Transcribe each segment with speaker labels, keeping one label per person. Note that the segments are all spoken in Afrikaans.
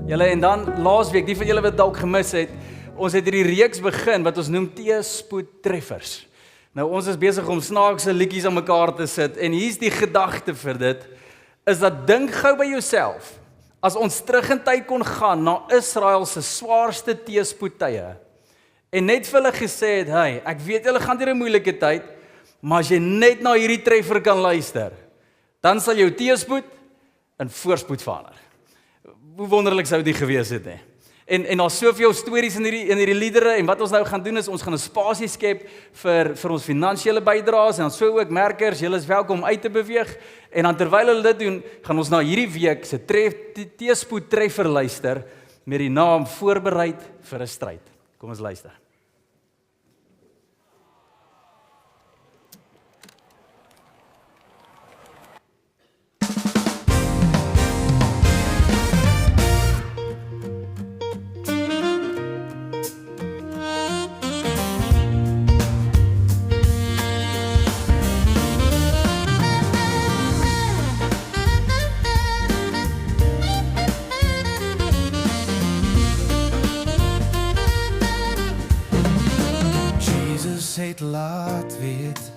Speaker 1: Julle en dan laasweek, die van julle wat dalk gemis het, ons het hierdie reeks begin wat ons noem teespoed treffers. Nou ons is besig om snaakse liedjies aan mekaar te sit en hier's die gedagte vir dit, is dat dink gou by jouself, as ons terug in tyd kon gaan na Israel se swaarste teespoedtye en net vir hulle gesê het, hey, ek weet julle gaan deur 'n moeilike tyd, maar as jy net na hierdie treffer kan luister, dan sal jou teespoed in voorspoed verander. Hoe wonderlik sou dit gewees het, hè? En daar's soveel stories in hierdie liedere en wat ons nou gaan doen is ons gaan 'n spasie skep vir ons finansiële bydraes en dan so ook merkers, julle is welkom uit te beweeg en dan terwyl hulle dit doen, gaan ons na hierdie week se teespoed treffer luister met die naam Voorbereid vir 'n stryd. Kom ons luister.
Speaker 2: Het laat weet,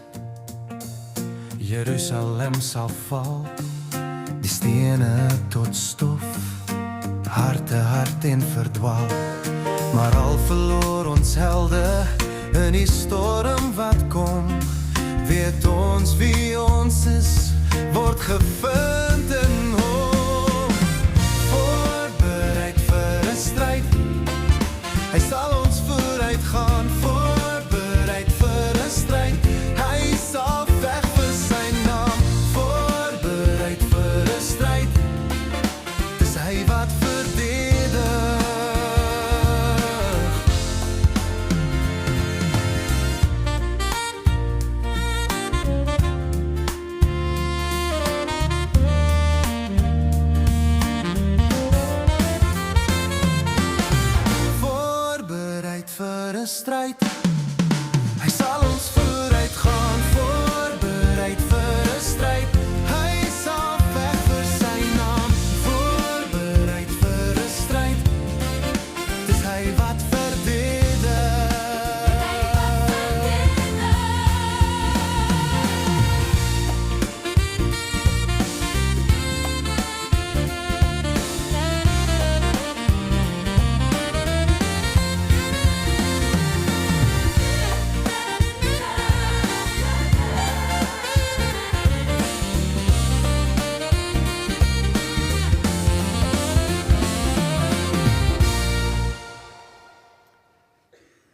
Speaker 2: Jerusalem sal val, die stene tot stof, harte hard en verdwaal, maar al verloor ons helde in die storm wat kom, weet ons wie ons is, word gevind in hom, voorbereid vir 'n stryd, hy sal ons vooruit gaan, hy sal veg vir sy naam, voorbereid vir 'n stryd, dis hy wat verdedig. Voorbereid vir 'n stryd, hy sal ons vooruit gaan, voorbereid vir 'n stryd, hy sal veg vir sy naam, voorbereid vir 'n stryd, dis hy wat verdedig.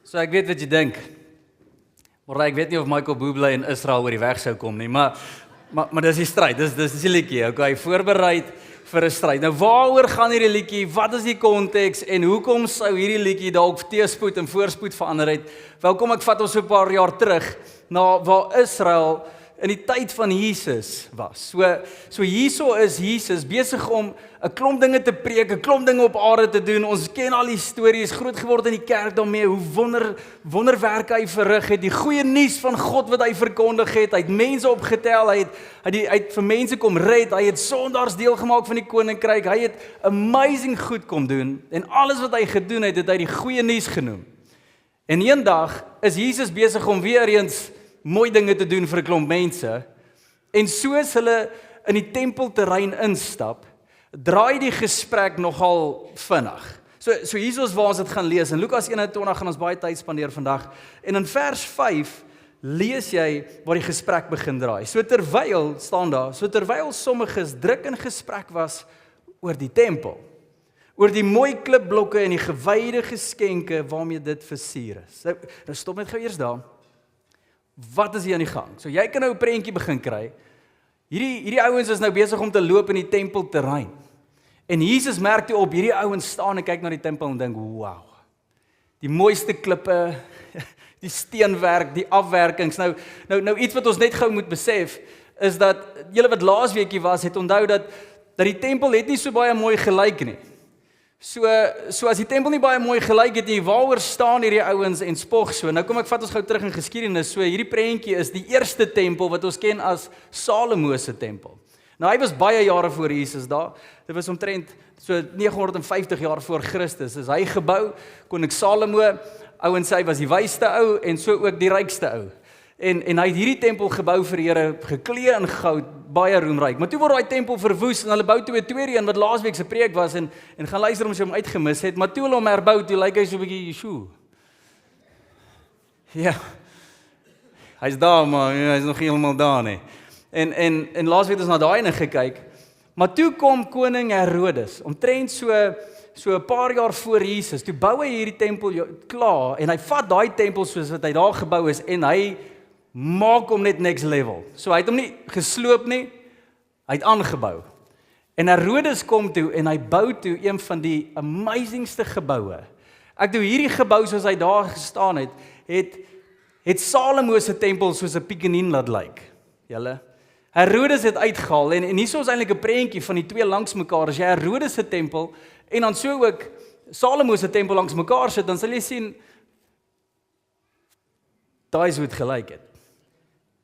Speaker 1: So ek weet wat jy dink, maar ek weet nie of Michael Bublé in Israel oor die weg sou kom nie, maar dis die stryd, dis die liedjie, okay, voorbereid vir 'n stryd. Nou waaroor gaan hierdie liedjie, wat is die konteks en hoekom sou hierdie liedjie dalk teespoed en voorspoed verander het? Welkom, ek vat ons so 'n paar jaar terug, na waar Israel in die tyd van Jesus was. So hierso is Jesus besig om 'n klomp dinge te preek, 'n klomp dinge op aarde te doen. Ons ken al die stories, groot geword in die kerk daarmee, hoe wonderwerke hy verrig het, die goeie nuus van God wat hy verkondig het, hy het mense opgetel, hy het vir mense kom red, hy het sondaars deel gemaak van die koninkryk, hy het amazing goed kom doen, en alles wat hy gedoen het, het hy die goeie nuus genoem. En eendag is Jesus besig om weer eens mooi dinge te doen vir 'n klomp mense, en soos hulle in die tempelterrein instap, draai die gesprek nogal vinnig. So hier is waar ons dit gaan lees, in Lukas 21 gaan ons baie tyd spandeer vandag, en in vers 5 lees jy waar die gesprek begin draai. So terwyl sommiges druk in gesprek was oor die tempel, oor die mooi klipblokke en die gewyde geskenke waarmee dit versier is. Nou stop net gou eers daar. Wat is hier aan die gang? So jy kan nou 'n prentjie begin kry. Hierdie ouens is nou besig om te loop in die tempelterrein. En Jesus merk toe op, hierdie ouens staan en kyk na die tempel en dink, wow, die mooiste klippe, die steenwerk, die afwerkings. Nou iets wat ons net gou moet besef, is dat, julle wat laasweekie was, het onthou dat die tempel het nie so baie mooi gelyk nie. So as die tempel nie baie mooi gelyk het nie, waaroor staan hierdie ouens en spog so? Nou kom ek vat ons gou terug in geskiedenis. So hierdie prentjie is die eerste tempel wat ons ken as Salomo se tempel. Nou hy was baie jare voor Jesus daar. Dit was omtrent so 950 jaar voor Christus. Is hy gebou, koning Salomo, ouens sê hy was die wysste ou en so ook die rykste ou. En hy het hierdie tempel gebou vir die Here, geklee in goud, baie roemryk. Maar toe word daai tempel verwoes en hulle bou toe 'n tweede een wat laasweek se preek was en gaan luister om sy hom uitgemis het, maar toe hulle hom herbou, toe lyk hy so 'n bietjie sjoe. Ja. Hy's daar, maar hy's nog nie heeltemal daar nie. En laasweek het ons na daai ene gekyk. Maar toe kom koning Herodes, omtrent so 'n paar jaar voor Jesus, toe bou hy hierdie tempel klaar en hy vat daai tempel soos wat hy daar gebou is en hy maak hom net next level. So hy het hom nie gesloop nie, hy het aangebou. En Herodes kom toe en hy bou toe een van die amazingste geboue. Ek doen hierdie gebou soos hy daar gestaan het Salomo se tempel soos 'n piekenien laat lyk. Julle Herodes het uitgehaal en hierso is eintlik 'n prentjie van die twee langs mekaar. As jy Herodes se tempel en dan so ook Salomo se tempel langs mekaar sit, dan sal jy sien daai is hoe dit gelyk het.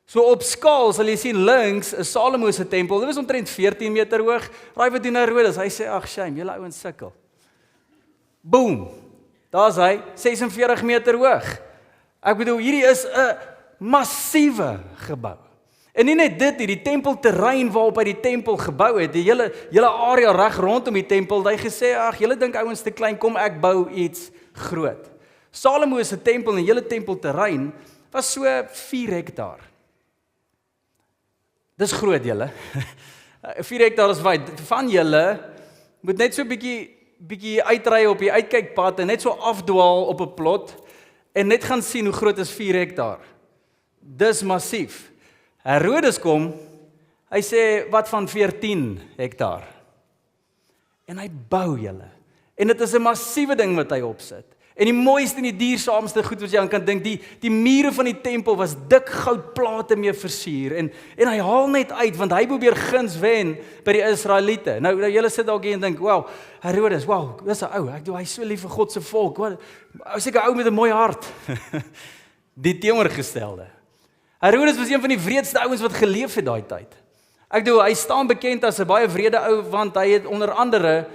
Speaker 1: So op skaal sal jy sien links is Salomo se tempel. Dit was omtrent 14 meter hoog. Raai wat doen Herodes? Hy sê ag shame, julle ouens sukkel. Boom. Daar's hy, 46 meter hoog. Ek bedoel hierdie is 'n massiewe gebou. En nie net dit, die tempelterrein waarop hy die tempel gebou het, die hele area reg rondom die tempel, hy gesê, ag, julle dink ouens te klein, kom ek bou iets groot. Salomo se tempel en hele tempelterrein was so 4 hektaar. Dis groot julle. 4 hektaar is wyd. Van julle moet net so bietjie uitry op die uitkykpad en net so afdwaal op 'n plot en net gaan sien hoe groot is 4 hektaar. Dis massief. Herodes kom, hy sê, wat van 14 hektaar? En hy bou julle. En dit is 'n massiewe ding wat hy opsit. En die mooiste en die duursaamste goed wat jy aan kan dink, die mure van die tempel was dik goudplate mee versier. En hy haal net uit, want hy probeer guns wen by die Israeliete. Nou julle sit dalk hier en dink, wow, Herodes, wow, dis 'n ou, ek doen hy so lief vir God se volk. Hy is 'n ou met 'n mooi hart. Die teenoorgestelde. Herodes was een van die wreedste ouens wat geleef het daai tyd. Ek bedoel, hy staan bekend as 'n baie wrede ou, want hy het onder andere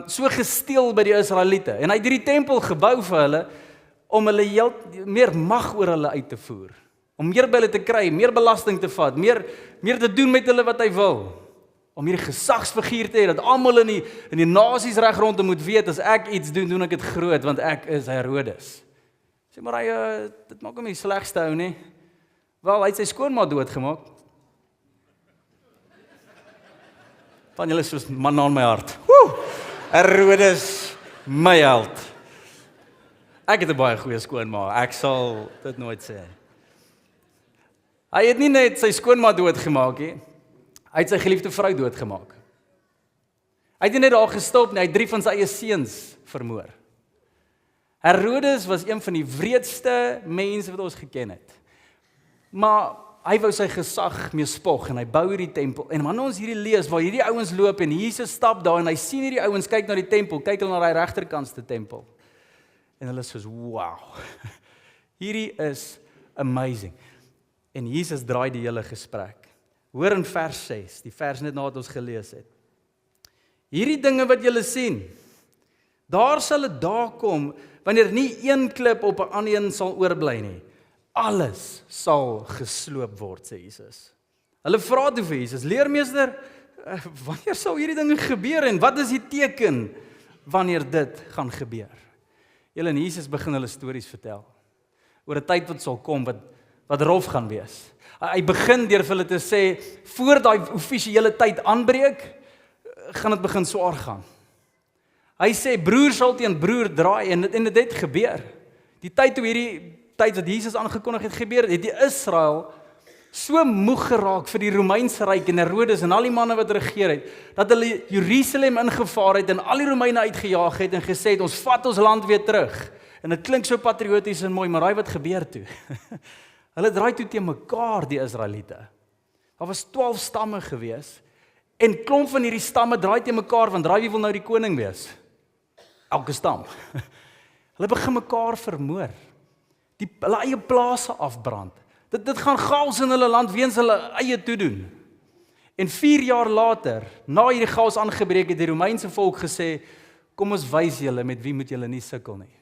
Speaker 1: so gesteel by die Israeliete. En hy het hierdie tempel gebou vir hulle, om hulle meer mag oor hulle uit te voer. Om meer by hulle te kry, meer belasting te vat, meer te doen met hulle wat hy wil. Om hierdie gesagsfiguur te hê, dat almal in die nasies reg rondom moet weet, as ek iets doen, doen ek dit groot, want ek is Herodes. Sê maar hy, dit maak hom nie slegste ou nie. Wel, hy het sy skoonma doodgemaak. Van julle soos man aan my hart. Woe! Herodes, my held. Ek het 'n baie goeie skoonma, ek sal dit nooit sê. Hy het nie net sy skoonma doodgemaak nie, hy het sy geliefde vrou doodgemaak. Hy het nie net daar gestop nie, hy het 3 van sy eie seuns vermoor. Herodes was een van die wreedste mense wat ons geken het. Maar hy wou sy gesag mee spog en hy bou hierdie tempel. En wanneer ons hierdie lees waar hierdie ouens loop en Jesus stap daar en hy sien hierdie ouens kyk na die tempel, kyk hulle na daai regterkantste tempel. En hulle is soos, wow. Hierdie is amazing. En Jesus draai die hele gesprek. Hoor in vers 6, die vers net na wat ons gelees het. Hierdie dinge wat julle sien, daar sal 'n dag kom wanneer nie een klip op 'n ander een sal oorbly nie. Alles sal gesloop word, sê Jesus. Hulle vra toe vir Jesus, leermeester, wanneer sal hierdie dinge gebeur en wat is die teken wanneer dit gaan gebeur? Julle en Jesus begin hulle stories vertel oor 'n tyd wat sal kom wat rof gaan wees. Hy begin deur vir hulle te sê, voor daai offisiële tyd aanbreek, gaan dit begin swaar gaan. Hy sê broer sal teen broer draai en dit het gebeur. Die tyd toe hierdie tyd wat Jesus aangekondig het gebeur, het die Israel so moeg geraak vir die Romeinse ryk en Herodes en al die manne wat regeer het, dat hulle Jerusalem ingevaar het en al die Romeine uitgejaag het en gesê het, ons vat ons land weer terug. En dit klink so patrioties en mooi, maar raai wat gebeur toe? Hulle draai toe teen mekaar, die Israeliete. Daar was 12 stamme gewees, en klomp van hierdie stamme draai teen mekaar, want raai wie wil nou die koning wees? Elke stam. Hulle begin mekaar vermoor. Hulle eie plase afbrand. Dit gaan chaos in hulle land weens hulle eie toedoen. En 4 jaar later, na hierdie chaos aangebreek het die Romeinse volk gesê, kom ons wys julle met wie moet julle nie sukkel nie.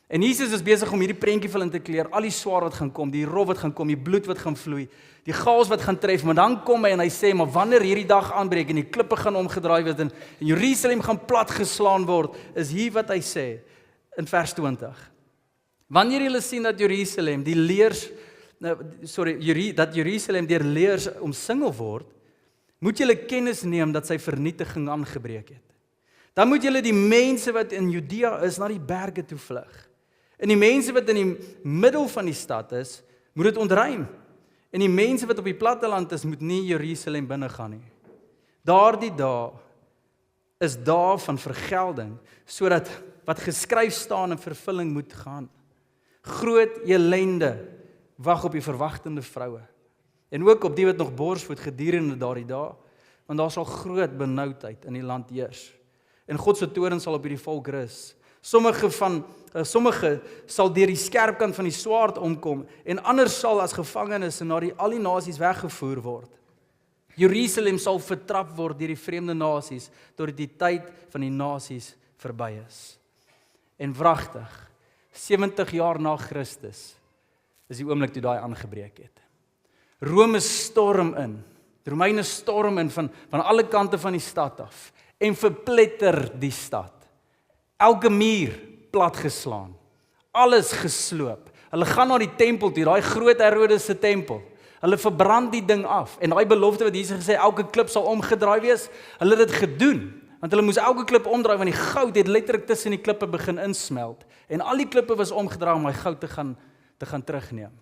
Speaker 1: En Jesus is besig om hierdie prentjie vir hulle te kleer, al die swaar wat gaan kom, die rof wat gaan kom, die bloed wat gaan vloei, die chaos wat gaan tref, maar dan kom hy en hy sê, maar wanneer hierdie dag aanbreek en die klippe gaan omgedraai word en Jerusalem gaan platgeslaan word, is hier wat hy sê in vers 20. Wanneer julle sien dat Jerusalem dat Jerusalem deur leers omsingel word, moet julle kennis neem dat sy vernietiging aangebreek het. Dan moet julle die mense wat in Judea is, na die berge toe vlug. En die mense wat in die middel van die stad is, moet dit ontruim. En die mense wat op die platteland is, moet nie Jerusalem binne gaan nie. Daardie dae is dae van vergelding, sodat wat geskryf staan in vervulling moet gaan. Groot elende wag op die verwagtende vroue. En ook op die wat nog borsvoed gedurende daardie dae, want daar sal groot benoudheid in die land heers. En God se toorn sal op hierdie volk rus. Sommige sal deur die skerp kant van die swaard omkom en ander sal as gevangenes na al die nasies weggevoer word. Jerusalem sal vertrap word deur die vreemde nasies totdat die tyd van die nasies verby is. En wragtig, 70 jaar na Christus is die oomblik toe daai aangebreek het. Rome storm in. Die Romeine storm in van alle kante van die stad af en verpletter die stad. Elke muur platgeslaan. Alles gesloop. Hulle gaan na die tempel toe, daai groot Herodes se tempel. Hulle verbrand die ding af. En daai belofte wat Jesus gesê elke klip sal omgedraai wees, hulle het dit gedoen. Want hulle moes elke klip omdraai want die goud het letterlik tussen die klippe begin insmelt. En al die klippe was omgedraai om daai goud te gaan terugneem.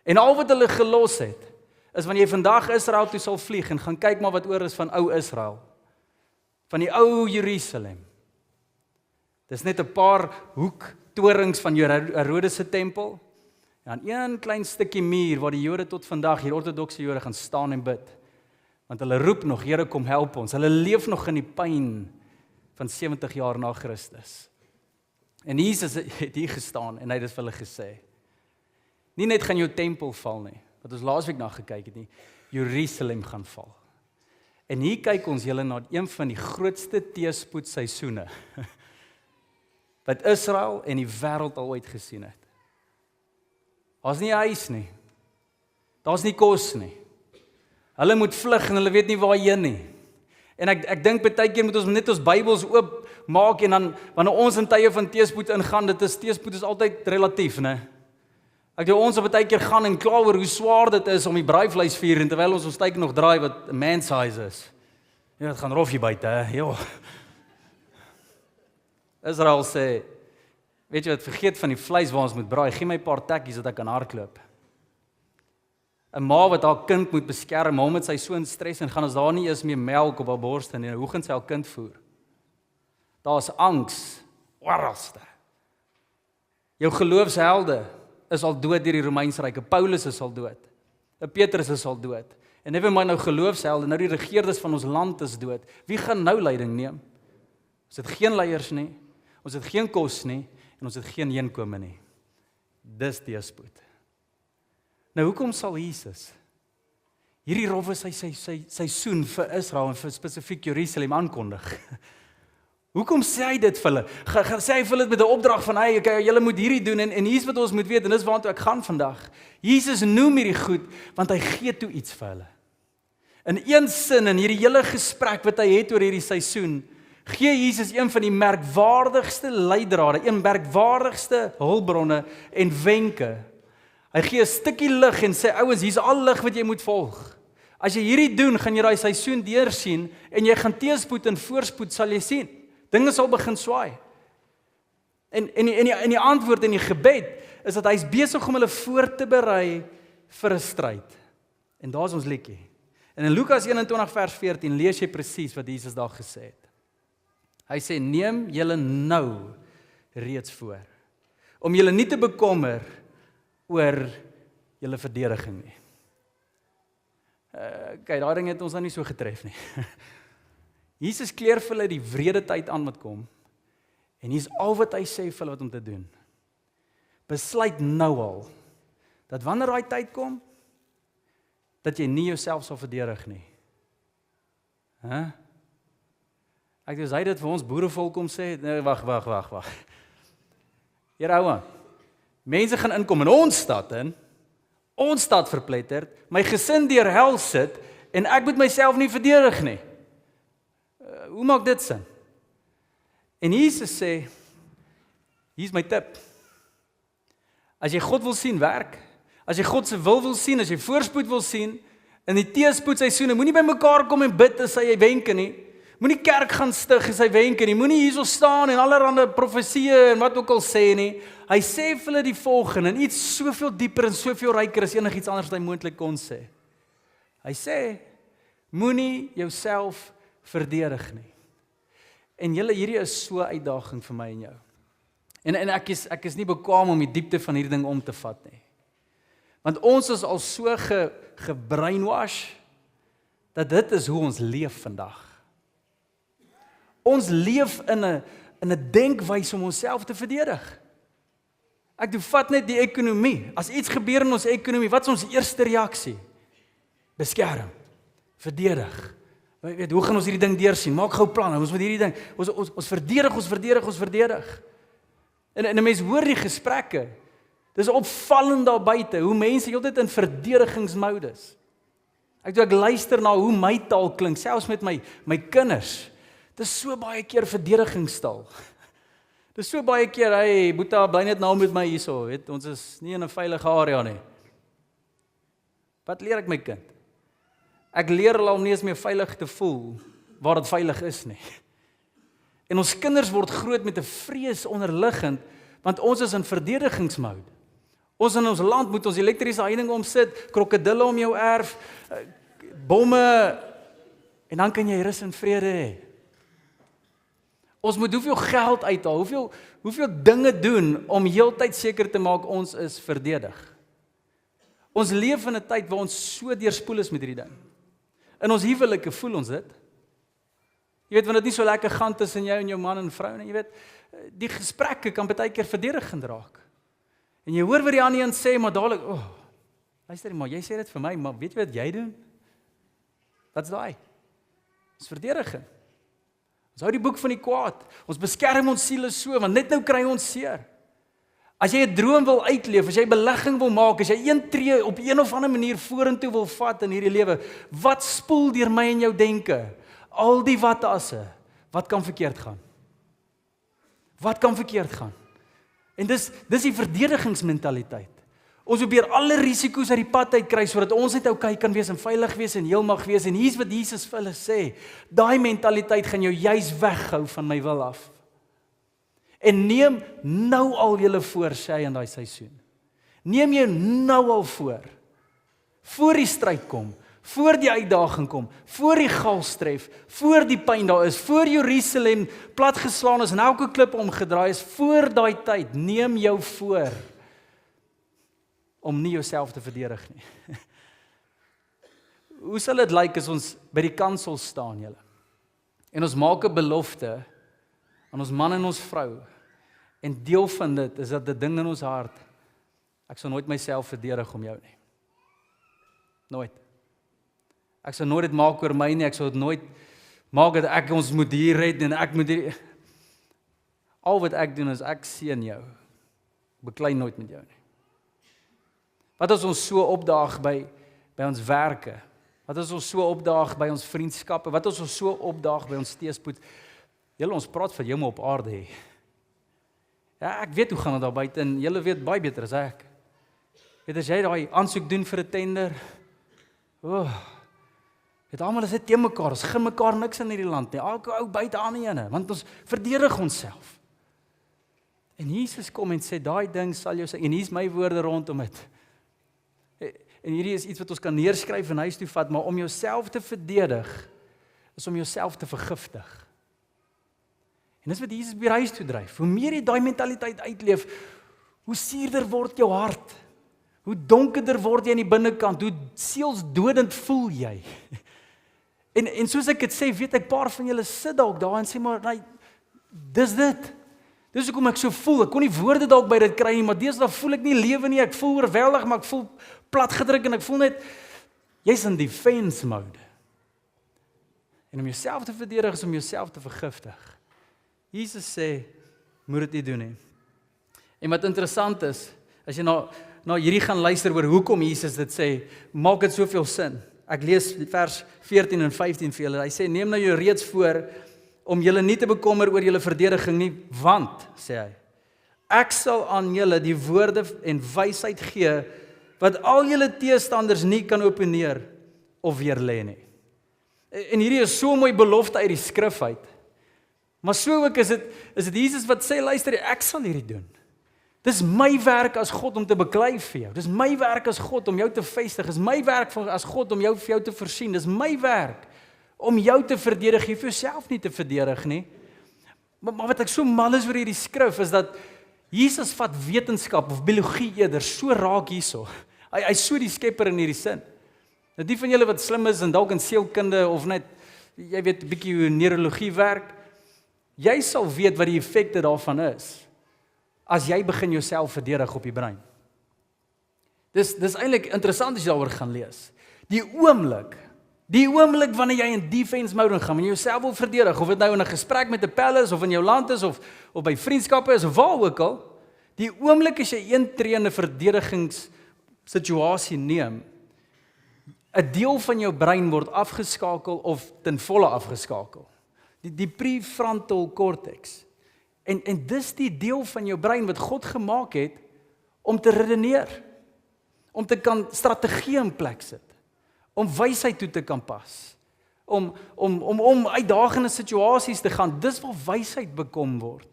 Speaker 1: En al wat hulle gelos het, is wanneer jy vandag Israel toe sal vlieg en gaan kyk maar wat oor is van ou Israel. Van die ou Jerusalem. Dis net 'n paar hoektorings van Herodes se tempel. En een klein stukkie muur waar die Jode tot vandag, hier ortodokse Jode gaan staan en bid. Want hulle roep nog, Here kom help ons. Hulle leef nog in die pyn van 70 jaar na Christus. En Jesus het hier gestaan en hy het dit vir hulle gesê. Nie net gaan jou tempel val nie, wat ons laasweek na gekyk het nie, Jerusalem gaan val. En hier kyk ons julle na een van die grootste teëspoedseisoene wat Israel en die wêreld al ooit gesien het. Daar's nie huis nie. Daar's nie kos nie. Hulle moet vlug en hulle weet nie waarheen nie. En ek dink baie keer moet ons net ons Bybels oop maak en dan wanneer ons in tye van teëspoed ingaan, teëspoed is altyd relatief, né? Ek dink ons op baie keer gaan en kla oor hoe swaar dit is om die braaivleis vier en terwyl ons tyd nog draai wat man size is. Ja, dit gaan rof hier buite, hè. Ja. Israel sê, weet jy wat, vergeet van die vleis waar ons moet braai, gee my 'n paar tekkies dat ek kan hardloop. 'n Ma wat haar kind moet beskerm, hom met sy soon stres en gaan as daar nie eens meer melk op haar borste nie, hoe gaan sy haar kind voer? Daar's angs, oralste. Jou geloofshelde is al dood deur die Romeinse Ryk. Paulus is al dood. Petrus is al dood. En never mind nou geloofshelde, nou die regeerders van ons land is dood. Wie gaan nou leiding neem? Ons het geen leiers nie, ons het geen kos nie, en ons het geen heenkome nie. Dis teëspoed. Nou hoekom sal Jesus hierdie rowwe sy seisoen vir Israel en vir spesifiek Jerusalem aankondig? Hoekom sê hy dit vir hulle? Sê hy vir hulle met 'n opdrag van hy, julle moet hierdie doen en hier's wat ons moet weet en dis waartoe ek gaan vandag. Jesus noem hierdie goed want hy gee toe iets vir hulle. In een sin in hierdie hele gesprek wat hy het oor hierdie seisoen, gee Jesus een van die merkwaardigste leidrade, een merkwaardigste hulpbronne en wenke. Hy gee 'n stukkie lig en sê ouens, hier's al lig wat jy moet volg. As jy hierdie doen, gaan jy daai seisoen deursien en jy gaan teëspoed en voorspoed sal jy sien. Dinge sal begin swaai. En die antwoord in die gebed is dat hy's besig om hulle voor te berei vir 'n stryd. En daar's ons liedjie. En in Lukas 21 vers 14 lees jy presies wat Jesus daar gesê het. Hy sê, neem julle nou reeds voor, om julle nie te bekommer oor julle verdediging nie. Kyk, daai ding het ons nou nie so getref nie. Jesus kleer vir hulle die wrede tyd aan wat kom, en hier's al wat hy sê vir hulle wat om te doen. Besluit nou al, dat wanneer daai tyd kom, dat jy nie jouself sal verdedig nie, Hæ? Ek dink as hy dit vir ons boerevolk kom sê, nee, wag. Hier hou aan. Mense gaan inkom in ons stad verpletterd, my gesin deur hel sit en ek moet myself nie verdedig nie. Hoe maak dit sin? En Jesus sê, hier's my tip. As jy God wil sien werk, as jy God se wil sien, as jy voorspoed wil sien, in die teëspoedseisoene, moenie by mekaar kom en bid as hy wenke nie. Moenie kerk gaan stig as hy wenke nie. Moenie hierso staan en allerlei profesieë en wat ook al sê nie. Hy sê vir hulle die volgende, en iets soveel dieper en soveel ryker as enigiets anders wat hy moontlik kon sê. Hy sê, moenie jouself verdedig nie. En julle, hierdie is so 'n uitdaging vir my en jou. En ek is nie bekwam om die diepte van hierdie ding om te vat nie. Want ons is al so gebrainwash, dat dit is hoe ons leef vandag. Ons leef in 'n denkwyse om onsself te verdedig. Ek vat net die ekonomie. As iets gebeur in ons ekonomie, wat is ons eerste reaksie? Beskerm, verdedig. Weet, hoe gaan ons hierdie ding deursien? Maak gou planne, ons moet hierdie ding, ons verdedig. En 'n mens hoor die gesprekke. Dis opvallend daar buite, hoe mense heeltyd in verdedigingsmodus. Ek luister na hoe my taal klink, selfs met my kinders. Dis so baie keer verdedigingstaal. Dis so baie keer, hey, Boeta, bly net nou met my hierso, weet, ons is nie in 'n veilige area nie. Wat leer ek my kind? Ek leer hulle om nie eens meer veilig te voel waar dit veilig is nie. En ons kinders word groot met 'n vrees onderliggend, want ons is in verdedigingsmode. Ons in ons land moet ons elektriese heining omsit, krokodille om jou erf, bomme, en dan kan jy rus en vrede hê. Ons moet hoeveel geld uithaal, hoeveel dinge doen om heeltyd seker te maak ons is verdedig. Ons leef in 'n tyd waar ons so deurspoel is met hierdie ding. In ons huwelike voel ons dit. Jy weet, want dit nie so lekker gaan tussen jou en jou man en vrou nie, jy weet, die gesprekke kan baie keer verdedigend raak. En jy hoor wat die ander een sê, maar dadelik, luister maar, jy sê dit vir my, maar weet jy wat jy doen? Wat's daai? Dis verdediging. Ons hou die boek van die kwaad. Ons beskerm ons siele so, want net nou kry ons seer. As jy 'n droom wil uitleef, as jy belegging wil maak, as jy een tree op een of ander manier vorentoe wil vat in hierdie lewe, wat spoel deur my en jou denke? Al die wat-asse, wat kan verkeerd gaan? Wat kan verkeerd gaan? En dis die verdedigingsmentaliteit. Ons probeer alle risiko's uit die pad uitkry sodat ons net okay kan wees en veilig wees en heel mag wees. En hier's wat Jesus vir hulle sê, daai mentaliteit gaan jou juis weghou van my wil af. En neem nou al julle voor, sê hy in daai seisoen. Neem jou nou al voor die stryd kom, voor die uitdaging kom, voor die galstref, voor die pyn daar is, voor Jerusalem platgeslaan is en elke klip omgedraai is, voor daai tyd, neem jou voor om nie jouself te verdedig nie. Hoe sal dit lyk as ons by die kansel staan, julle? En ons maak 'n belofte aan ons man en ons vrou. En deel van dit is dat 'n ding in ons hart, ek sal nooit myself verdedig om jou nie. Nooit. Ek sal nooit dit maak oor my nie, ek sal dit nooit maak dat ek ons moet hier red en ek moet hier. Al wat ek doen is ek seën jou. Beklei nooit met jou nie. Wat as ons so opdaag by ons werke? Wat as ons so opdaag by ons vriendskappe? Wat as ons so opdaag by ons teëspoed? Julle, ons praat van hemel op aarde hê. Ja, ek weet hoe gaan dit daar buite en julle weet baie beter as ek. Weet as jy daai aansoek doen vir 'n tender, weet almal is dit teen mekaar, ons gun mekaar niks in hierdie land nie. Elke ou buite aan die ene, want ons verdedig onsself. En Jesus kom en sê daai ding sal jou sê, en hier's my woorde rondom dit. En hierdie is iets wat ons kan neerskryf en huis toe vat, maar om jouself te verdedig is om jouself te vergiftig. En dis wat Jesus by huis toe dryf. Hoe meer jy daai mentaliteit uitleef, hoe suurder word jou hart. Hoe donkerder word jy in die binnekant, hoe sielsdodend voel jy. En soos ek dit sê, weet ek paar van julle sit dalk daar en sê maar, nee, dis dit. Dis hoekom ek so voel. Ek kon nie woorde dalk by dit kry nie, maar deesdae voel ek nie lewe nie. Ek voel oorweldig, maar ek voel platgedruk en ek voel net jy's in defense mode. En om jouself te verdedig is om jouself te vergiftig. Jesus sê, moet dit nie doen nie. En wat interessant is, as jy na hierdie gaan luister oor hoekom Jesus dit sê, maak dit soveel sin. Ek lees vers 14 en 15 vir julle. Hy sê, neem nou jou reeds voor, om julle nie te bekommer oor julle verdediging nie, want, sê hy, ek sal aan julle die woorde en wysheid gee, wat al julle teestanders nie kan oponeer, of weerlê nie. En hierdie is so 'n mooi belofte uit die skrif uit. Maar so ook is dit Jesus wat sê, luister, ek sal hierdie doen. Dis my werk as God om te beklei vir jou. Dis my werk as God om jou te vestig. Dis my werk as God om vir jou te voorsien. Dis my werk om jou te verdedig. Jy hoef jouself nie te verdedig nie. Maar wat ek so mal is oor hierdie skrif is dat Jesus vat wetenskap of biologie eerder so raak hierso. Hy's so die skepper in hierdie sin. Nou die van julle wat slim is en dalk in sielkunde of net, jy weet 'n bietjie hoe neurologie werk, jy sal weet wat die effekte daarvan is as jy begin jouself verdedig op die brein. Dis eintlik interessant as jy daaroor gaan lees. Die oomblik wanneer jy in defense mode gaan, wanneer jy jouself wil verdedig, of dit nou in 'n gesprek met 'n pel is, of in jou land is, of by vriendskappe is, of waar ook al, die oomblik as jy een tree in 'n verdedigingssituasie neem, 'n deel van jou brein word afgeskakel of ten volle afgeskakel. Die prefrontal cortex. En dis die deel van jou brein wat God gemaak het om te redeneer, om te kan strategie in plek sit, om wysheid toe te kan pas, om uitdagende situasies te gaan. Dis waar wysheid bekom word.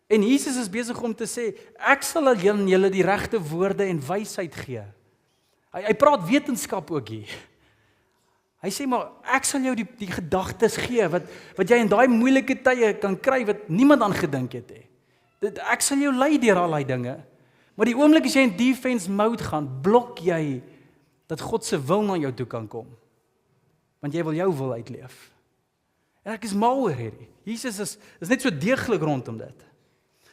Speaker 1: En Jesus is besig om te sê, ek sal aan julle die regte woorde en wysheid gee. Hy praat wetenskap ook hier. Hy sê maar, ek sal jou die gedagtes gee, wat jy in daai moeilike tye kan kry, wat niemand aan gedink het. Ek sal jou lei deur al daai dinge. Maar die oomblik as jy in defense mode gaan, blok jy dat God se wil na jou toe kan kom. Want jy wil jou wil uitleef. En ek is mal oor hierdie. Jesus is net so deeglik rondom dit.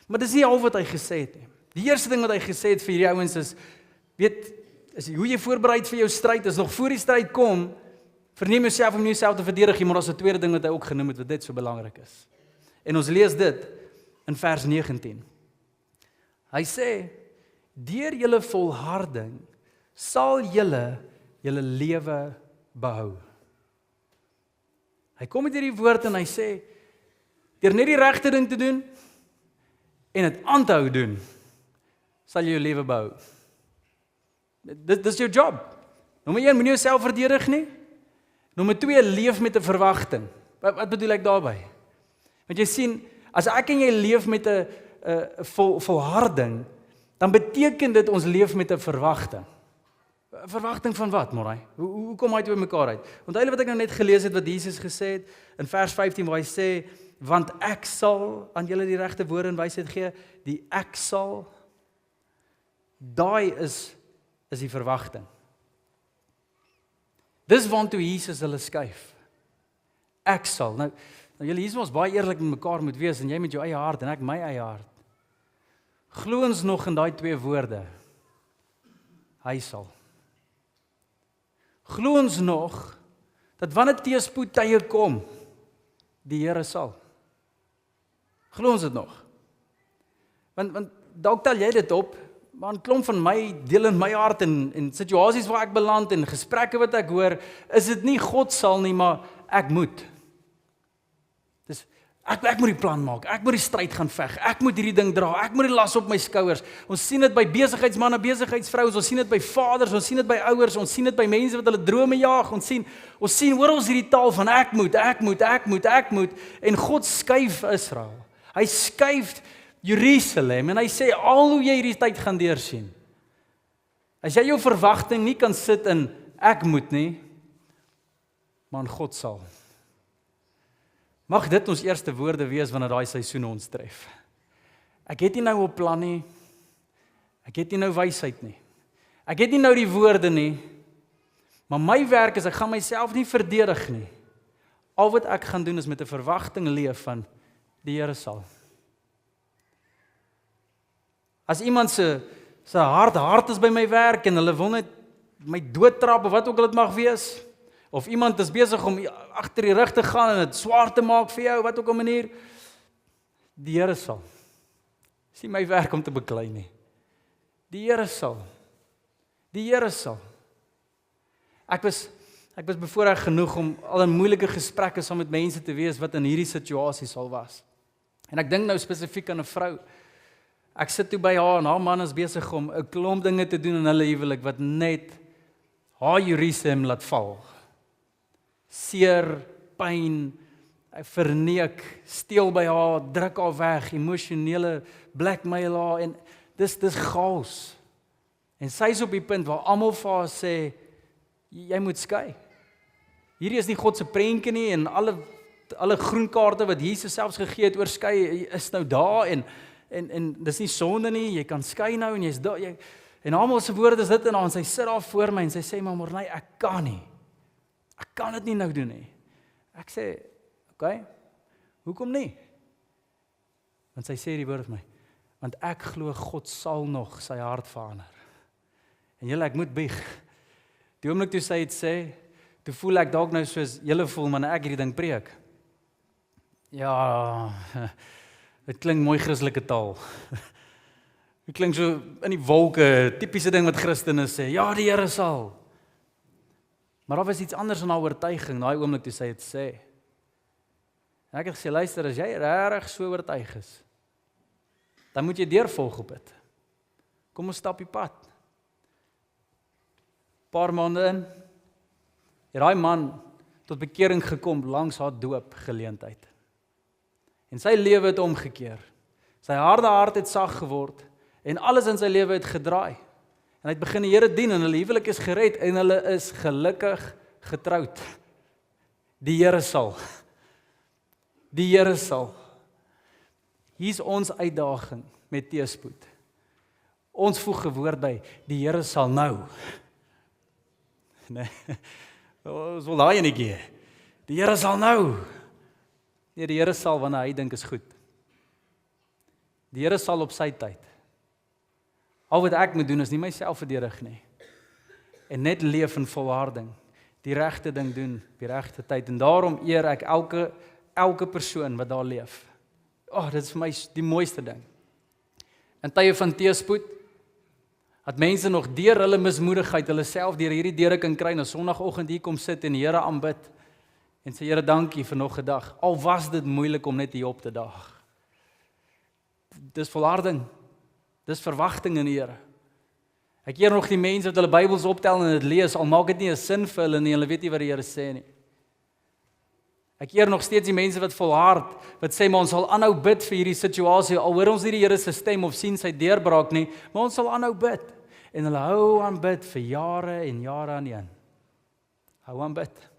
Speaker 1: Maar dis nie al wat hy gesê het nie. Die eerste ding wat hy gesê het vir hierdie ouens is, weet, hoe jy voorberei vir jou stryd, is nog voor die stryd kom, verneem jouself om jouself te verdedig, maar daar's 'n tweede ding wat hy ook genoem het, wat dit so belangrik is. En ons lees dit in vers 19. Hy sê, deur julle volharding sal julle lewe behou. Hy kom met hierdie woord en hy sê, deur net die regte ding te doen en dit aan te hou doen, sal jy jou lewe behou. Dis jou job. Nommer 1, moenie jouself verdedig nie. Nommer 2, leef met 'n verwagting. Wat bedoel ek daarmee? Want jy sien, as ek en jy leef met 'n volharding, dan beteken dit ons leef met 'n verwagting. 'n Verwagting van wat, Morai? Hoe kom hy toe by mekaar uit? Onthou wat ek nou net gelees het wat Jesus gesê het in vers 15 waar hy sê, want ek sal aan julle die regte woorde en wysheid gee, die ek sal, daai is die verwagting. Dis waantoe Jesus hulle skuif. Ek sal. Nou julle hier is ons baie eerlik met mekaar moet wees, en jy met jou eie hart en ek my eie hart. Glo ons nog in daai twee woorde? Hy sal. Glo ons nog dat wanneer teëspoed tye kom, die Here sal. Glo ons dit nog? Want dalk tel jy dit op, maar 'n klomp van my deel in my hart en situasies waar ek beland en gesprekke wat ek hoor, is dit nie God sal nie, maar ek moet. Dis ek moet die plan maak, ek moet die stryd gaan veg, ek moet hierdie ding dra, ek moet die las op my skouers. Ons sien dit by besigheidsmanne, besigheidsvrouens, ons sien dit by vaders, ons sien dit by ouers, ons sien dit by mense wat hulle drome jaag, ons sien oral hierdie taal van ek moet, en God skuif Israel. Hy skuif Jerusalem, en hy sê, al hoe jy hierdie tyd gaan deursien, as jy jou verwagting nie kan sit in, ek moet nie, maar in God sal. Mag dit ons eerste woorde wees wanneer daai seisoen ons tref. Ek het nie nou 'n plan nie, ek het nie nou wysheid nie, ek het nie nou die woorde nie, maar my werk is, ek gaan myself nie verdedig nie. Al wat ek gaan doen is met 'n verwagting leef van, die Here sal. As iemand se hart is by my werk en hulle wil net my doodtrap of wat ook al dit mag wees, Of iemand is besig om agter die rug te gaan en dit swaar te maak vir jou, wat ook al manier. Die Here sal. Dis nie my werk om te beklei nie. Die Here sal. Die Here sal. Ek was bevoorreg genoeg om al in moeilike gesprekke saam met mense te wees wat in hierdie situasie sal was. En ek dink nou spesifiek aan 'n vrou. Ek sit toe by haar en haar man is besig om 'n klomp dinge te doen in hulle huwelik wat net haar Jerusalem laat val. Seer, pyn, verneek, steel by haar, druk haar weg, emosionele blackmail haar en dis chaos. En sy is op die punt waar almal vir haar sê jy moet skei. Hierdie is nie God se prentjie nie en alle groen kaarte wat Jesus selfs gegee het oor skei is nou daar en dis nie sonde nie, jy kan skei nou en jy's daar en almal se woorde is dit en sy sit daar voor my en sy sê maar Morney, ek kan nie. Ek kan dit nie nou doen nie. Ek sê, okay, hoekom nie? Want sy sê die woord vir my, want ek glo God sal nog sy hart verander. En julle, ek moet bieg. Die oomblik toe sy het sê, toe voel ek dalk nou soos julle voel, maar ek hierdie ding preek. Ja, dit klink mooi Christelike taal. Dit klink so in die wolke, tipiese ding wat Christene sê, ja, die Here sal. Maar daar was iets anders in haar oortuiging, daai oomblik toe sy het sê. En ek het gesê, luister, as jy regtig so oortuig is, dan moet jy deurvolg op dit. Kom ons stap die pad. Paar maande in, het daai man tot bekering gekom langs haar doopgeleentheid. En sy lewe het omgekeer. Sy harde hart het sag geword en alles in sy lewe het gedraai. En hy het begin die Here dien en hulle huwelik is gered en hulle is gelukkig getroud. Die Here sal. Die Here sal. Hier's ons uitdaging met teëspoed. Ons voeg 'n woord by, die Here sal nou. Nee, ons wil daai enetjie. Die Here sal nou. Nee, die Here sal wanneer hy dink is goed. Die Here sal op sy tyd. Al wat ek moet doen is nie myself verdedig nie. En net leef in volharding. Die regte ding doen, op die regte tyd. En daarom eer ek elke persoon wat daar leef. Dit is vir my die mooiste ding. In tye van teëspoed, dat mense nog deur hulle mismoedigheid, hulle self deur hierdie deure kan kry, en Sondagoggend hier kom sit en die Here aanbid, en sê Here dankie vir nog 'n dag, al was dit moeilik om net hier op te daag. Dis volharding, dis verwagting in die Here. Ek eer nog die mense wat hulle Bybels optel en dit lees, al maak dit nie 'n sin vir hulle nie, hulle weet nie wat die Here sê nie. Ek eer nog steeds die mense wat volhard, wat sê, maar ons sal aanhou bid vir hierdie situasie, al hoor ons nie die Here se stem of sien sy deurbraak nie, maar ons sal aanhou bid. En hulle hou aan bid vir jare en jare aan een. Hou aan bid.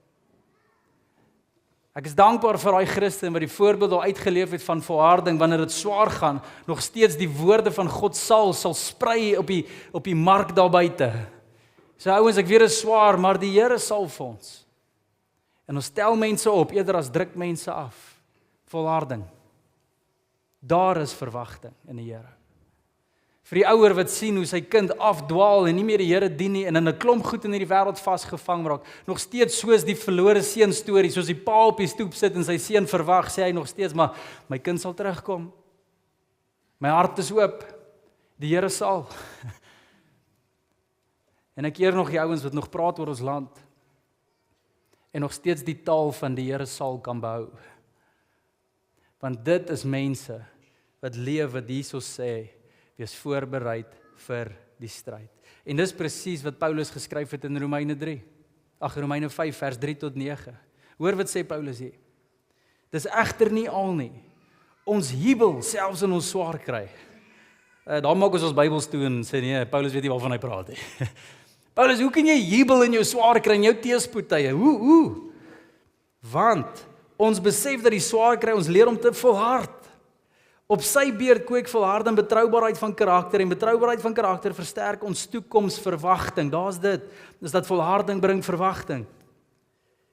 Speaker 1: Ek is dankbaar vir daai Christen wat die voorbeeld al uitgeleef het van volharding, wanneer dit swaar gaan, nog steeds die woorde van God sal sprei op die mark daar buite. So ouens, ek weet dit is swaar, maar die Here sal vir ons. En ons stel mense op, eerder as druk mense af. Volharding. Daar is verwagting in die Here. Vir die ouer wat sien hoe sy kind afdwaal en nie meer die Here dien nie en in 'n klomp goed in hierdie wêreld vasgevang raak, nog steeds soos die verlore seun storie, soos die pa op die stoep sit en sy seun verwag, sê hy nog steeds, maar my kind sal terugkom. My hart is oop. Die Here sal. En ek eer nog die ouens wat nog praat oor ons land en nog steeds die taal van die Here sal kan behou. Want dit is mense wat leef wat Jesus sê, wees voorbereid vir die stryd. En dis presies wat Paulus geskryf het in Romeine 5 vers 3 tot 9. Hoor wat sê Paulus hier. Dis egter nie al nie. Ons jubel selfs in ons swaar kry. Daar maak ons Bybels toe en sê nee, Paulus weet nie waarvan hy praat nie. Paulus, hoe kan jy jubel in jou swaar kry, in jou teëspoedtye? Hoe? Want ons besef dat die swaar kry ons leer om te volhard. Op sy beurt kweek volharding betroubaarheid van karakter en betroubaarheid van karakter versterk ons toekomsverwagting. Daar's dit. Dis dat volharding bring verwagting.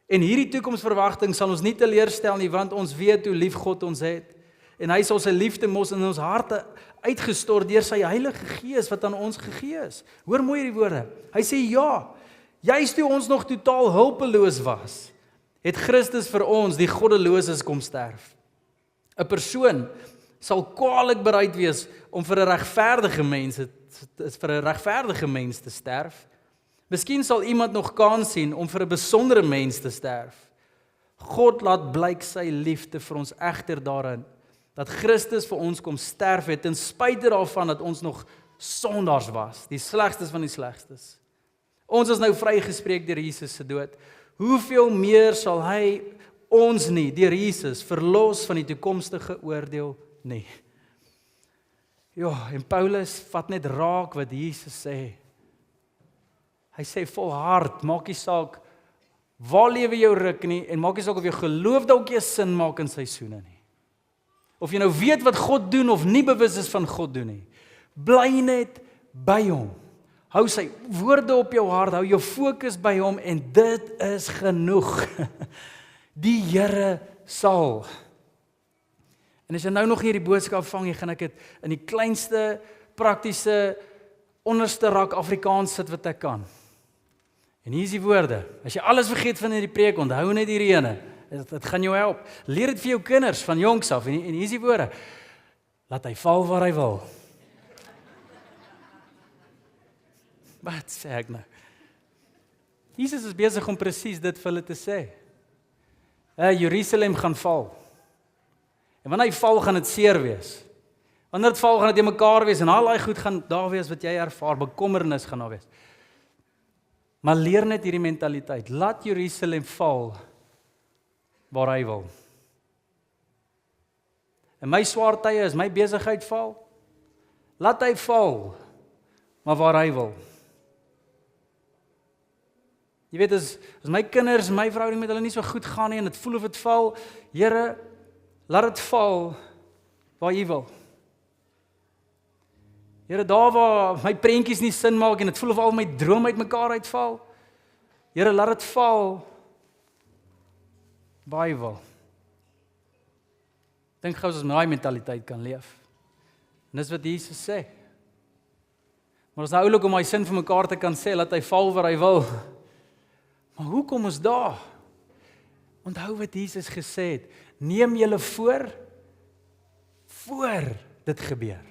Speaker 1: En hierdie toekomsverwagting sal ons nie teleurstel nie, want ons weet hoe lief God ons het. En hy sal sy liefde mos in ons harte uitgestort deur sy Heilige Gees wat aan ons gegee is. Hoor mooi hierdie woorde. Hy sê ja, Juist toe ons nog totaal hulpeloos was, het Christus vir ons, die goddeloses, kom sterf. 'n Persoon sal kwaliek bereid wees om vir 'n regverdige mens te sterf. Miskien sal iemand nog kans sien om vir 'n besondere mens te sterf. God laat blyk sy liefde vir ons egter daarin, dat Christus vir ons kom sterf het, ten spyte daarvan dat ons nog sondaars was, die slegstes van die slegstes. Ons is nou vrygespreek deur Jesus se dood. Hoeveel meer sal hy ons nie, deur Jesus, verlos van die toekomstige oordeel nie. Ja, en Paulus vat net raak wat Jesus sê. Hy sê volhard, maak nie saak waar lewe jou ruk nie, en maak nie saak of jou geloof dalk nie sin maak in seisoene nie. Of jy nou weet wat God doen of nie bewus is van God doen nie. Bly net by hom. Hou sy woorde op jou hart, hou jou fokus by hom en dit is genoeg. Die Here sal. En as jy nou nog nie die boodskap vang nie, gaan ek dit in die kleinste, praktiese, onderste rak Afrikaans sit wat ek kan. En hier is die woorde. As jy alles vergeet van hierdie preek, onthou net hierdie ene. Dit gaan jou help. Leer dit vir jou kinders van jongs af. En hier is die woorde. Laat hy val waar hy wil. Wat sê ek nou? Jesus is besig om presies dit vir hulle te sê. Jerusalem gaan val. En wanneer hy val, gaan dit seer wees. Wanneer dit val, gaan dit mekaar wees en al daai goed gaan daar wees wat jy ervaar, bekommernis gaan daar wees. Maar leer net hierdie mentaliteit. Laat Jerusalem val waar hy wil. En my swaar tye is my besigheid val. Laat hy val, maar waar hy wil. Jy weet, as my kinders, my verhouding met hulle nie so goed gaan nie en dit voel of dit val, Here, laat dit val waar U wil. Here, daar waar my prentjies nie sin maak en dit voel of al my drome uitmekaar uitval, Here, laat dit val waar U wil. Dink gou as ons met daai mentaliteit kan leef. En dis wat Jesus sê. Maar ons is nou oulik om hy sin vir mekaar te kan sê, laat hy val waar hy wil. Maar hoe kom ons daar? Onthou wat Jesus gesê het, neem julle voor dit gebeur.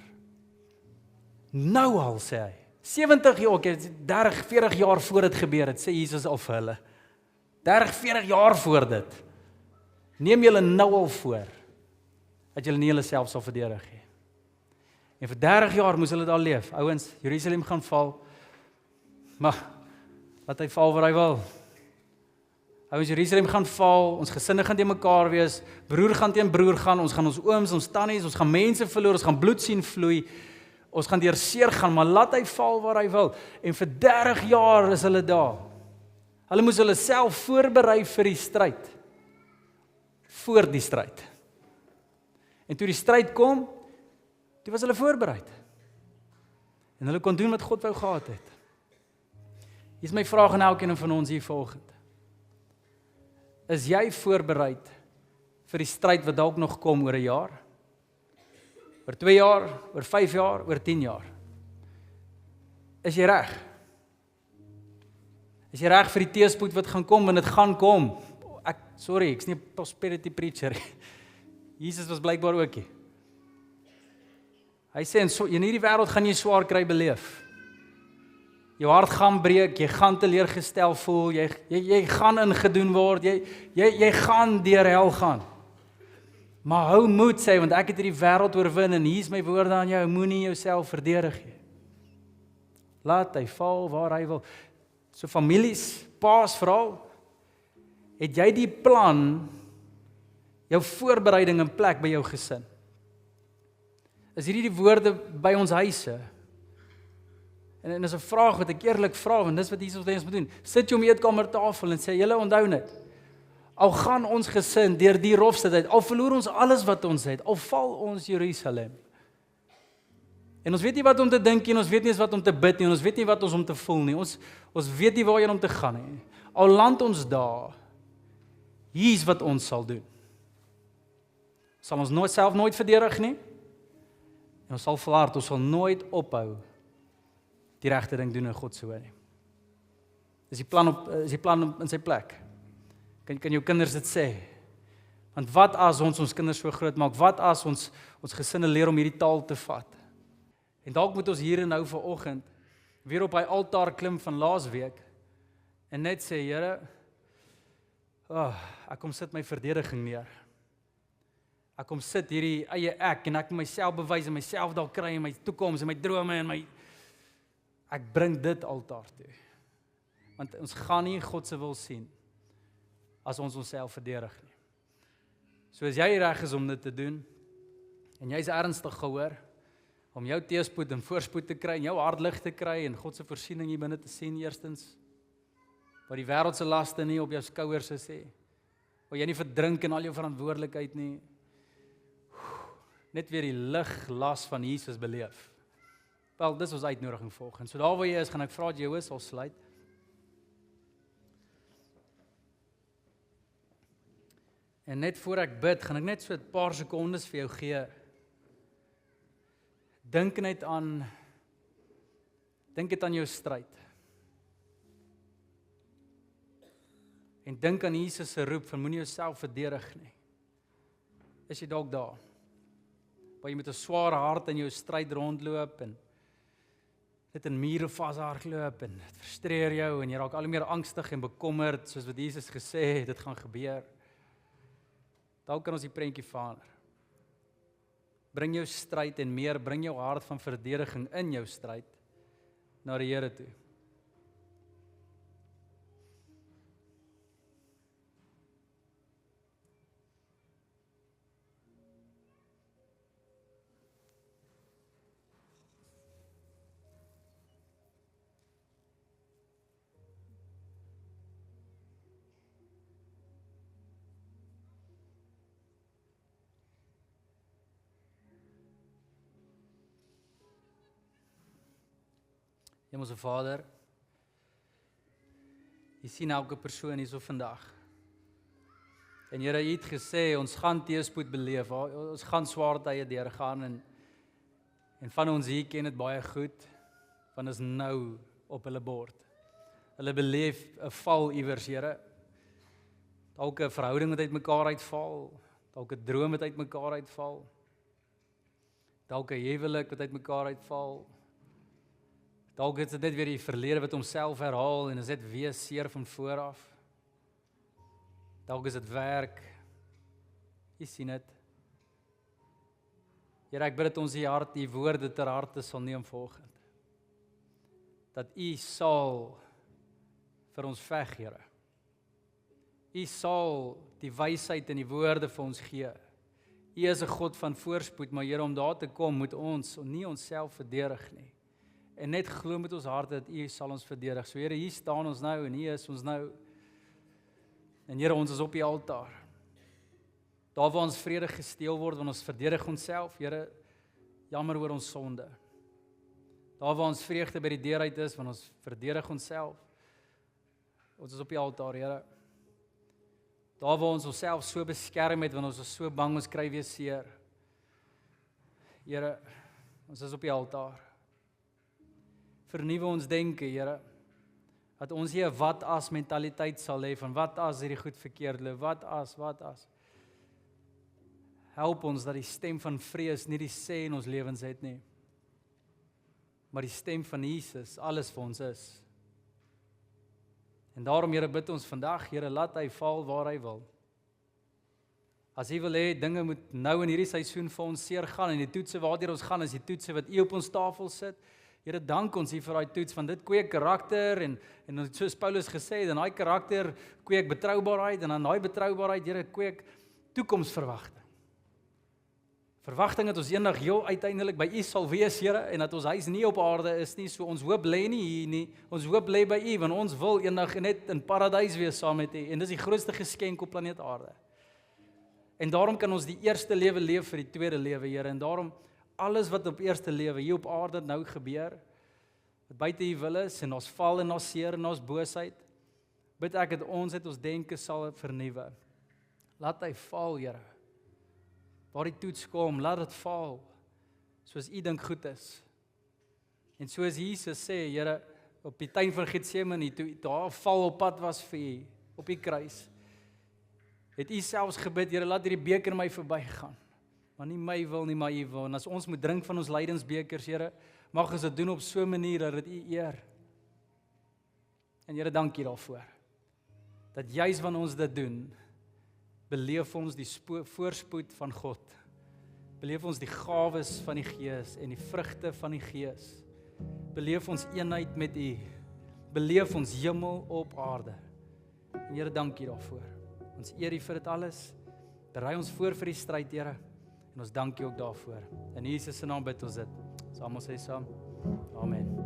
Speaker 1: Nou al, sê hy, 70 jaar, 30, 40 jaar voor dit gebeur het, sê Jesus al vir hulle. 30, 40 jaar voor dit. Neem julle nou al voor, dat julle nie julle self sal verdedig nie. En vir 30 jaar moes hulle daar leef. Ouens, Jerusalem gaan val, maar laat hy val waar hy wil. Ouens, Jerusalem gaan val, ons gesinne gaan teen mekaar wees, broer gaan teen broer gaan, ons gaan ons ooms, ons tannies, ons gaan mense verloor, ons gaan bloed sien vloei, ons gaan deur seer gaan, maar laat hy val waar hy wil. En vir 30 jaar is hulle daar. Hulle moes hulle self voorberei vir die stryd. Voor die stryd. En toe die stryd kom, toe was hulle voorbereid. En hulle kon doen wat God wou gehad het. Hier is my vraag aan elkeen van ons hier vanoggend. Is jy voorbereid vir die stryd wat dalk nog kom oor 'n jaar? Oor 2 jaar, oor 5 jaar, oor 10 jaar? Is jy reg? Is jy reg vir die teëspoed wat gaan kom, en dit gaan kom? Ek's nie 'n prosperity preacher. Jesus was blykbaar ook nie. Hy sê, in hierdie wêreld gaan jy swaar kry beleef. Jou hart gaan breek, jy gaan teleurgestel voel, jy gaan ingedoen word, jy gaan deur hel gaan. Maar hou moed, sê, want ek het hierdie wêreld oorwin, en hier is my woorde aan jou, moenie jouself verdedig nie. Laat hy val waar hy wil. So families, paas veral, het jy die plan, jou voorbereiding in plek by jou gesin? Is hierdie die woorde by ons huise? En is 'n vraag wat ek eerlik vra, want dis wat Jesus wil hê ons moet doen. Sit jou om die eetkamertafel en sê, julle onthou net, al gaan ons gesin deur die rofste tyd, al verloor ons alles wat ons het, al val ons Jerusalem. En ons weet nie wat om te dink nie, ons weet nie eens wat om te bid nie, ons weet nie wat ons om te voel nie, ons weet nie waarheen om te gaan nie. Al land ons daar, hier is wat ons sal doen. Sal ons self nooit verdedig nie, en ons sal volhard, ons sal nooit ophou die regte ding doen in God se oë nie. Is die plan in sy plek? Kan jou kinders dit sê? Want wat as ons kinders so groot maak? Wat as ons gesinne leer om hierdie taal te vat? En dalk moet ons hier en nou vanoggend weer op hy altaar klim van laasweek en net sê, Here, ek kom sit my verdediging neer. Ek kom sit hierdie eie ek en ek moet myself bewys en myself daar kry en my toekoms en my drome en ek bring dit altaar toe. Want ons gaan nie God se wil sien as ons onsself verdedig nie. So as jy reg is om dit te doen en jy's ernstig gehoor om jou teëspoed en voorspoed te kry en jou hart lig te kry en God se voorsiening hier binne te sien eerstens, wat die wêreld se laste nie op jou skouers is nie, waar jy nie verdrink in al jou verantwoordelikheid nie, net weer die lig las van Jesus beleef. Wel, dis ons uitnodiging volgens. So daar waar jy is, gaan ek vra dat jy jou sal sluit. En net voor ek bid, gaan ek net so 'n paar sekondes vir jou gee. Dink net aan jou stryd. En dink aan Jesus se roep van moenie jouself verdedig nie. Is jy dalk daar? Waar jy met 'n swaar hart in jou stryd rondloop en dit in mure vashardloop en dit frustreer jou en jy raak al hoe meer angstig en bekommerd soos wat Jesus gesê het, dit gaan gebeur. Dalk kan ons die prentjie verander. Bring jou stryd en meer, bring jou hart van verdediging in jou stryd na die Here toe. Hemelse Vader, jy sien elke persoon hier so vandag. En Here, jy het gesê, ons gaan teëspoed beleef, ons gaan swaar tye deurgaan en van ons hier ken dit baie goed, want is nou op hulle bord. Hulle beleef 'n val iewers, Here. Dalk 'n verhouding wat uitmekaar uitval, dalk 'n droom wat uitmekaar uitval, dalk 'n huwelik wat uitmekaar uitval. Dalk is dit net weer die verlede wat homself herhaal en is dit weer seer van voor af. Dalk is dit werk. Jy sien dit. Here, ek bid dat ons die hart, die woorde ter harte sal neem volgend. Dat U sal vir ons veg, Here. U sal die wysheid en die woorde vir ons gee. U is 'n God van voorspoed, maar Here, om daar te kom, moet ons nie onsself verdedig nie. En net glo met ons harte dat U sal ons verdedig. So Here, hier staan ons nou en hier is ons nou. En Here, ons is op die altaar. Daar waar ons vrede gesteel word, want ons verdedig onsself. Here, jammer oor ons sonde. Daar waar ons vreugde by die deur uit is, want ons verdedig onsself. Ons is op die altaar, Here. Daar waar ons onsself so beskerm het, want ons is so bang ons kry weer seer. Here, ons is op die altaar. Vernuwe ons denke, Here, dat ons nie 'n wat as mentaliteit sal hê van wat as hierdie goed verkeerd loop, wat as. Help ons dat die stem van vrees nie die sê in ons lewens het nie, maar die stem van Jesus alles vir ons is. En daarom, Here, bid ons vandag, Here, laat hy val waar hy wil. As U wil hê, dinge moet nou in hierdie seisoen vir ons seer gaan en die toetse waartoe ons gaan is die toetse wat U op ons tafel sit. Here, dank ons hier vir daai toets, want dit kweek karakter en soos Paulus gesê het, en daai karakter kweek betroubaarheid en dan daai betroubaarheid, Here, kweek toekomsverwagting. Verwagting dat ons eendag heel uiteindelik by U sal wees, Here, en dat ons huis nie op aarde is nie, so ons hoop lê nie hier nie, ons hoop lê by U, want ons wil eendag net in paradys wees saam met U, en dis die grootste geskenk op planeet aarde. En daarom kan ons die eerste lewe leef vir die tweede lewe, Here, en daarom alles wat op eerste lewe hier op aarde nou gebeur, wat buite U wil is, en ons val en ons seer en ons boosheid, bid ek dat ons het ons denke sal vernuwe. Laat hy val, Here. Waar die toets kom, laat dit val, soos U dink goed is. En soos Jesus sê, Here, op die tuin van Getsemane, toe daar val op pad was vir U, op die kruis, het U selfs gebid, Here, laat hierdie beker my verbygaan. Maar nie my wil nie, maar U wil. En as ons moet drink van ons lydensbekers, Here, mag ons dit doen op so 'n manier dat dit U eer. En Here, dankie daarvoor. Dat juis wanneer ons dit doen, beleef ons die voorspoed van God. Beleef ons die gawes van die Gees en die vrugte van die Gees. Beleef ons eenheid met U. Beleef ons hemel op aarde. En Here, dankie daarvoor. Ons eer U vir dit alles. Berei ons voor vir die stryd, Here. En ons dank U ook daarvoor. In Jesus se naam bid ons dit. Ons almal sê saam. Amen.